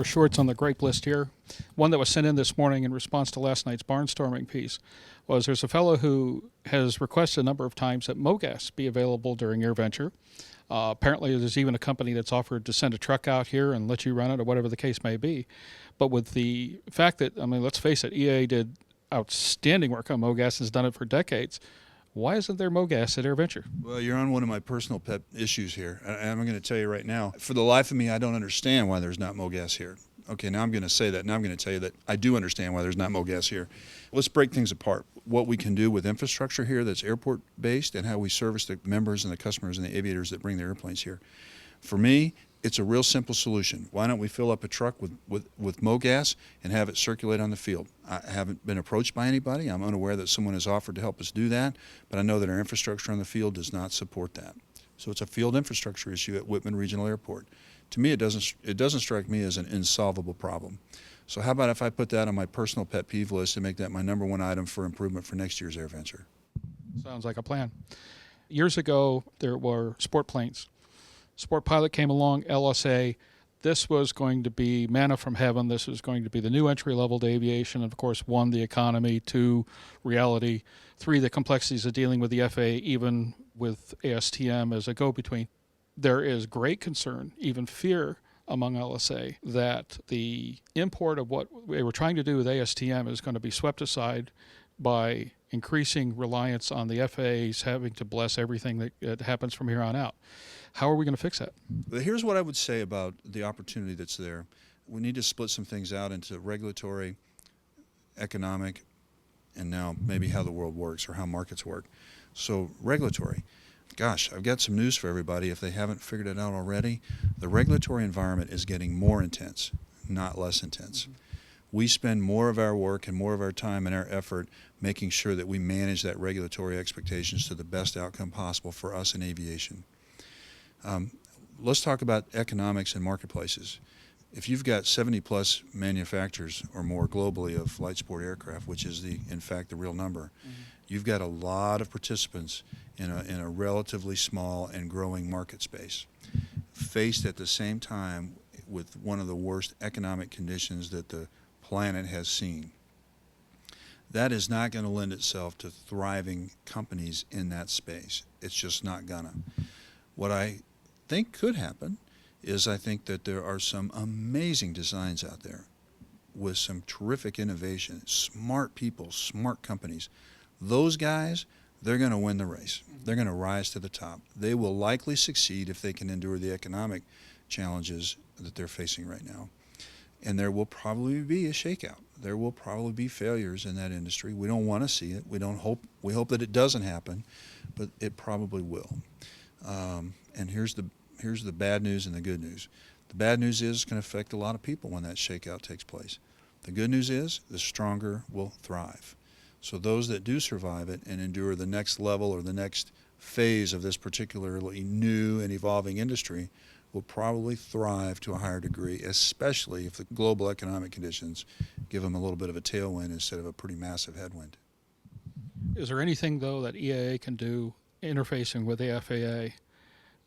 shorts on the grape list here. One that was sent in this morning in response to last night's barnstorming piece was there's a fellow who has requested a number of times that mogas be available during AirVenture. Apparently there's even a company that's offered to send a truck out here and let you run it or whatever the case may be. But with the fact that, I mean, let's face it, EAA did outstanding work on mogas, has done it for decades. Why isn't there mogas at AirVenture? Well, you're on one of my personal pet issues here. And I'm going to tell you right now, for the life of me, I don't understand why there's not mogas here. Okay, now I'm going to say that. Now I'm going to tell you that I do understand why there's not mogas here. Let's break things apart. What we can do with infrastructure here that's airport-based and how we service the members and the customers and the aviators that bring their airplanes here. For me, it's a real simple solution. Why don't we fill up a truck with mogas and have it circulate on the field? I haven't been approached by anybody. I'm unaware that someone has offered to help us do that, but I know that our infrastructure on the field does not support that. So it's a field infrastructure issue at Whitman Regional Airport. To me, it doesn't strike me as an insolvable problem. So how about if I put that on my personal pet peeve list and make that my number one item for improvement for next year's AirVenture? Sounds like a plan. Years ago, there were sport planes. Sport pilot came along, LSA. This was going to be manna from heaven. This was going to be the new entry level to aviation. And of course, 1, the economy, 2, reality, 3, the complexities of dealing with the FAA, even with ASTM as a go-between. There is great concern, even fear among LSA, that the import of what they were trying to do with ASTM is going to be swept aside by increasing reliance on the FAA's having to bless everything that happens from here on out. How are we going to fix that? Here's what I would say about the opportunity that's there. We need to split some things out into regulatory, economic, and now maybe how the world works or how markets work. So regulatory. Gosh, I've got some news for everybody if they haven't figured it out already. The regulatory environment is getting more intense, not less intense. Mm-hmm. We spend more of our work and more of our time and our effort making sure that we manage that regulatory expectations to the best outcome possible for us in aviation. Let's talk about economics and marketplaces. If you've got 70-plus manufacturers or more globally of light sport aircraft, which is in fact the real number, you've got a lot of participants in a relatively small and growing market space, faced at the same time with one of the worst economic conditions that the planet has seen. That is not going to lend itself to thriving companies in that space. It's just not gonna. What I think could happen is I think that there are some amazing designs out there with some terrific innovation, smart people, smart companies. Those guys, they're going to win the race. They're going to rise to the top. They will likely succeed if they can endure the economic challenges that they're facing right now. And there will probably be a shakeout. There will probably be failures in that industry. We don't want to see it. We hope that it doesn't happen, but it probably will. And here's the bad news and the good news. The bad news is it's going to affect a lot of people when that shakeout takes place. The good news is the stronger will thrive. So those that do survive it and endure the next level or the next phase of this particularly new and evolving industry will probably thrive to a higher degree, especially if the global economic conditions give them a little bit of a tailwind instead of a pretty massive headwind. Is there anything, though, that EAA can do interfacing with the FAA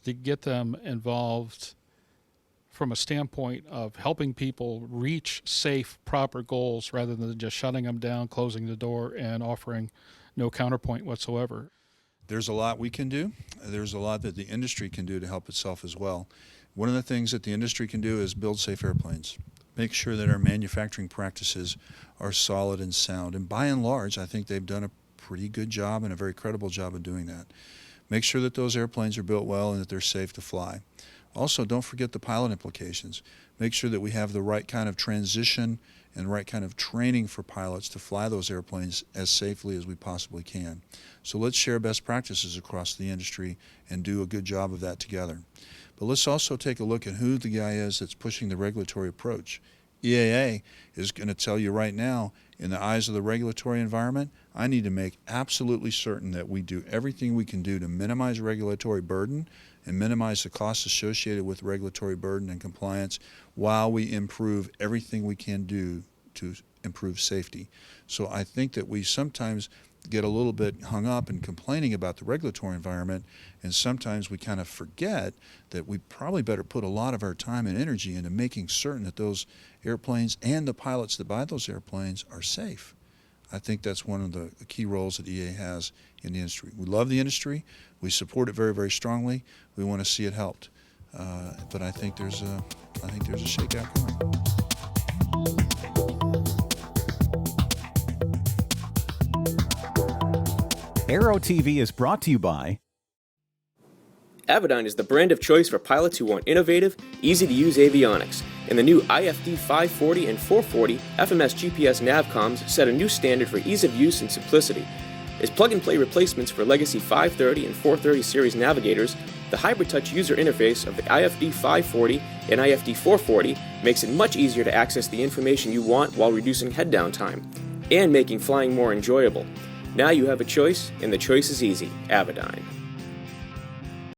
to get them involved from a standpoint of helping people reach safe, proper goals rather than just shutting them down, closing the door, and offering no counterpoint whatsoever? There's a lot we can do. There's a lot that the industry can do to help itself as well. One of the things that the industry can do is build safe airplanes. Make sure that our manufacturing practices are solid and sound. And by and large, I think they've done a pretty good job and a very credible job of doing that. Make sure that those airplanes are built well and that they're safe to fly. Also, don't forget the pilot implications. Make sure that we have the right kind of transition and the right kind of training for pilots to fly those airplanes as safely as we possibly can. So let's share best practices across the industry and do a good job of that together. But let's also take a look at who the guy is that's pushing the regulatory approach. EAA is going to tell you right now, in the eyes of the regulatory environment, I need to make absolutely certain that we do everything we can do to minimize regulatory burden and minimize the costs associated with regulatory burden and compliance while we improve everything we can do to improve safety. So I think that we sometimes get a little bit hung up in complaining about the regulatory environment, and sometimes we kind of forget that we probably better put a lot of our time and energy into making certain that those airplanes and the pilots that buy those airplanes are safe. I think that's one of the key roles that EA has in the industry. We love the industry. We support it very, very strongly. We want to see it helped. But I think there's a shakeout coming. Aero-TV is brought to you by Avidyne is the brand of choice for pilots who want innovative, easy-to-use avionics, and the new IFD 540 and 440 FMS GPS navcoms set a new standard for ease of use and simplicity. As plug-and-play replacements for legacy 530 and 430 series navigators, the hybrid touch user interface of the IFD 540 and IFD 440 makes it much easier to access the information you want while reducing head-down time, and making flying more enjoyable. Now you have a choice, and the choice is easy: Avidyne.